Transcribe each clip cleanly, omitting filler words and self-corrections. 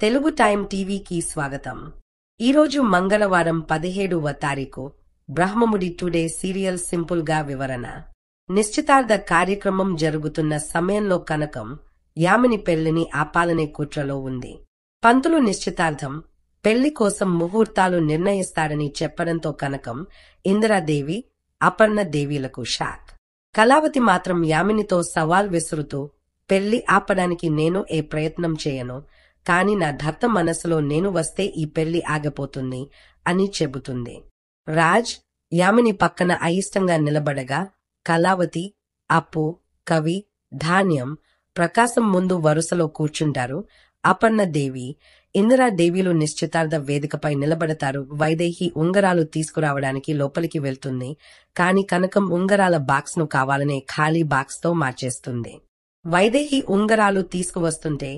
Telugu time టీవీకి స్వాగతం. ఈరోజు మంగళవారం 17వ తారీఖు. బ్రహ్మముడి టుడే సీరియల్ సింపుల్ గా వివరణ. నిశ్చితార్థ కార్యక్రమం జరుగుతున్న సమయంలో కనకం యామిని పెళ్లిని ఆపాలనే కుట్రలో ఉంది. పంతులు నిశ్చితార్థం పెళ్లి కోసం ముహూర్తాలు నిర్ణయిస్తాడని చెప్పడంతో కనకం, ఇందిరాదేవి, అపర్ణదేవిలకు షాక్. కళావతి మాత్రం యామినితో సవాల్ విసురుతూ, పెళ్లి ఆపడానికి నేను ఏ ప్రయత్నం చేయను, కాని నా భర్త మనసులో నేను వస్తే ఈ పెళ్లి ఆగిపోతుంది అని చెబుతుంది. రాజ్ యామిని పక్కన అయిష్టంగా నిలబడగా కళావతి, అప్పు, కవి, ధాన్యం, ప్రకాశం ముందు వరుసలో కూర్చుంటారు. అపర్ణదేవి, ఇందిరాదేవిలు నిశ్చితార్థ వేదికపై నిలబడతారు. వైదేహి ఉంగరాలు తీసుకురావడానికి లోపలికి వెళ్తుంది. కాని కనకం ఉంగరాల బాక్స్ ను కావాలనే ఖాళీ బాక్స్ తో మార్చేస్తుంది. వైదేహి ఉంగరాలు తీసుకువస్తుంటే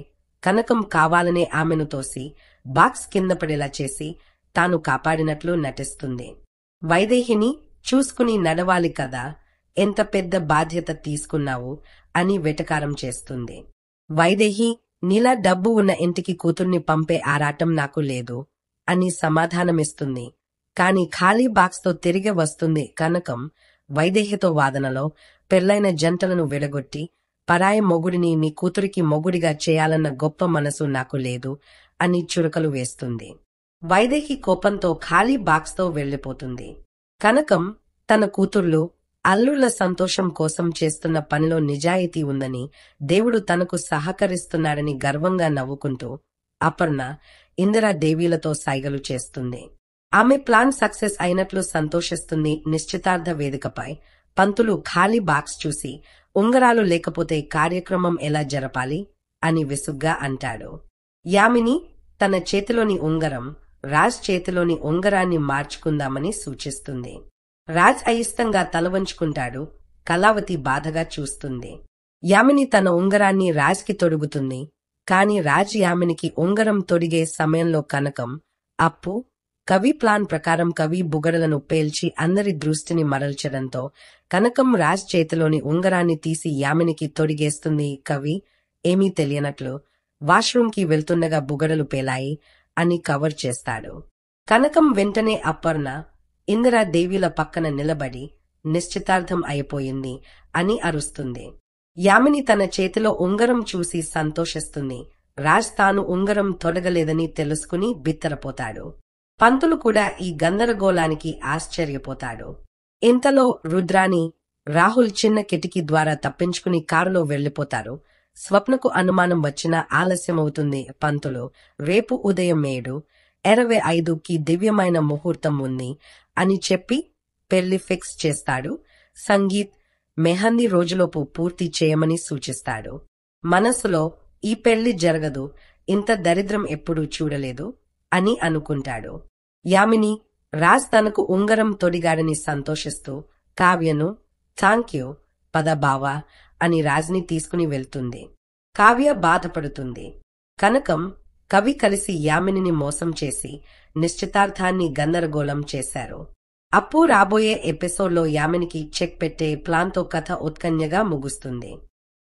కనకం కావాలనే ఆమెను తోసి బాక్స్ కింద పడేలా చేసి తాను కాపాడినట్లు నటిస్తుంది. వైదేహిని చూసుకుని నడవాలి కదా, ఎంత పెద్ద బాధ్యత తీసుకున్నావు అని వెటకారం చేస్తుంది. వైదేహి, నీలా డబ్బు ఉన్న ఇంటికి కూతుర్ని పంపే ఆరాటం నాకు లేదు అని సమాధానమిస్తుంది. కాని ఖాళీ బాక్స్ తో తిరిగి వస్తుంది. కనకం వైదేహితో వాదనలో పెళ్లైన జంటలను విడగొట్టి పరాయి మొగుడిని నీ కూతురికి మొగుడిగా చేయాలన్న గొప్ప మనసు నాకు లేదు అని చురకలు వేస్తుంది. వైదేహి కోపంతో ఖాళీ బాక్స్ తో వెళ్లిపోతుంది. కనకం తన కూతుర్లు, అల్లుళ్ల సంతోషం కోసం చేస్తున్న పనిలో నిజాయితీ ఉందని, దేవుడు తనకు సహకరిస్తున్నాడని గర్వంగా నవ్వుకుంటూ అపర్ణ, ఇందిరాదేవిలతో సైగలు చేస్తుంది. ఆమె ప్లాన్ సక్సెస్ అయినట్లు సంతోషిస్తుంది. నిశ్చితార్థ వేదికపై పంతులు ఖాళీ బాక్స్ చూసి, ఉంగరాలు లేకపోతే కార్యక్రమం ఎలా జరపాలి అని విసుగ్గా అంటాడు. యామిని తన చేతిలోని ఉంగరం రాజ్ చేతిలోని ఉంగరాన్ని మార్చుకుందామని సూచిస్తుంది. రాజ్ అయిష్టంగా తలవంచుకుంటాడు. కళావతి బాధగా చూస్తుంది. యామిని తన ఉంగరాన్ని రాజ్కి తొడుగుతుంది. కాని రాజ్ యామినికి ఉంగరం తొడిగే సమయంలో కనకం, అప్పు, కవి ప్లాన్ ప్రకారం కవి బుగడలను పేల్చి అందరి దృష్టిని మరల్చడంతో కనకం రాజ్ చేతిలోని ఉంగరాన్ని తీసి యామినికి తొడిగేస్తుంది. కవి ఏమీ తెలియనట్లు వాష్రూంకి వెళ్తుండగా బుగడలు పేలాయి అని కవర్ చేస్తాడు. కనకం వెంటనే అపర్ణ, ఇందిరాదేవిల పక్కన నిలబడి నిశ్చితార్థం అయిపోయింది అని అరుస్తుంది. యామిని తన చేతిలో ఉంగరం చూసి సంతోషిస్తుంది. రాజ్ తాను ఉంగరం తొడగలేదని తెలుసుకుని బిత్తరపోతాడు. పంతులు కూడా ఈ గందరగోళానికి ఆశ్చర్యపోతాడు. ఇంతలో రుద్రాణి, రాహుల్ చిన్న కిటికీ ద్వారా తప్పించుకుని కారులో వెళ్లిపోతారు. స్వప్నకు అనుమానం వచ్చినా ఆలస్యమవుతుంది. పంతులు, రేపు ఉదయం 7:25కి దివ్యమైన ముహూర్తం ఉంది అని చెప్పి పెళ్లి ఫిక్స్ చేస్తాడు. సంగీత్, మెహందీ రోజులోపు పూర్తి చేయమని సూచిస్తాడు. మనసులో, ఈ పెళ్లి జరగదు, ఇంత దరిద్రం ఎప్పుడూ చూడలేదు అని అనుకుంటాడు. యామిని, రాజ్ తనకు ఉంగరం తొడిగాడని సంతోషిస్తూ కావ్యను, థాంక్యూ, పద బావా అని రాజ్ని తీసుకుని వెళ్తుంది. కావ్య బాధపడుతుంది. కనకం, కవి కలిసి యామినిని మోసం చేసి నిశ్చితార్థాన్ని గందరగోళం చేశారు. అప్పు రాబోయే ఎపిసోడ్లో యామినికి చెక్ పెట్టే ప్లాన్తో కథ ఉత్కంఠగా ముగుస్తుంది.